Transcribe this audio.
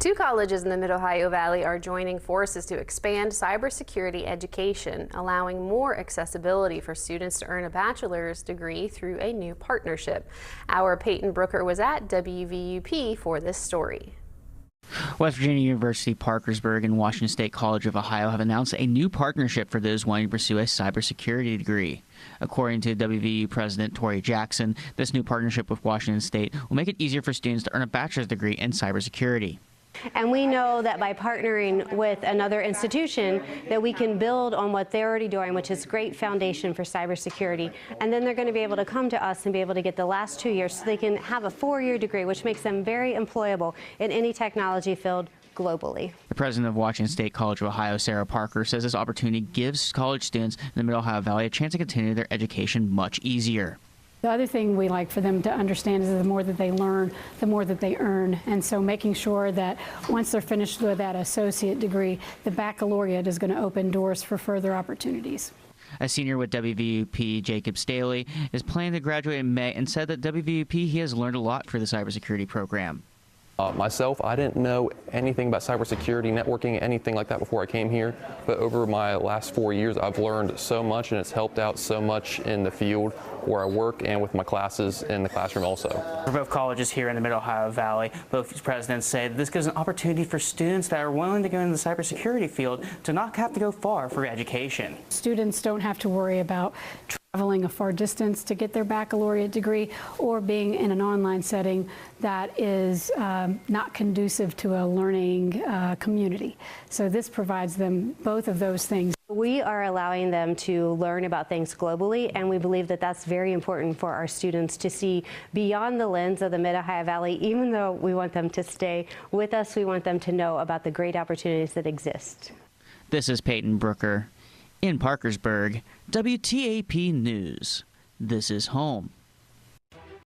Two colleges in the Mid-Ohio Valley are joining forces to expand cybersecurity education, allowing more accessibility for students to earn a bachelor's degree through a new partnership. Our Peyton Brooker was at WVUP for this story. West Virginia University, Parkersburg, and Washington State College of Ohio have announced a new partnership for those wanting to pursue a cybersecurity degree. According to WVU President Tori Jackson, this new partnership with Washington State will make it easier for students to earn a bachelor's degree in cybersecurity. And we know that by partnering with another institution that we can build on what they're already doing, which is a great foundation for cybersecurity. And then they're going to be able to come to us and be able to get the last 2 years so they can have a 4-year degree, which makes them very employable in any technology field globally. The president of Washington State College of Ohio, Sarah Parker, says this opportunity gives college students in the Mid-Ohio Valley a chance to continue their education much easier. The other thing we like for them to understand is that the more that they learn, the more that they earn. And so making sure that once they're finished with that associate degree, the baccalaureate is going to open doors for further opportunities. A senior with WVUP, Jacob Staley, is planning to graduate in May and said that WVUP he has learned a lot for the cybersecurity program. Myself, I didn't know anything about cybersecurity, networking, anything like that before I came here. But over my last 4 years, I've learned so much, and it's helped out so much in the field where I work and with my classes in the classroom also. For both colleges here in the Mid-Ohio Valley, both presidents say that this gives an opportunity for students that are willing to go into the cybersecurity field to not have to go far for education. Students don't have to worry about traveling a far distance to get their baccalaureate degree or being in an online setting that is not conducive to a learning community. So this provides them both of those things. We are allowing them to learn about things globally, and we believe that that's very important for our students to see beyond the lens of the Mid-Ohio Valley. Even though we want them to stay with us, we want them to know about the great opportunities that exist. This is Peyton Brooker in Parkersburg, WTAP News. This is home.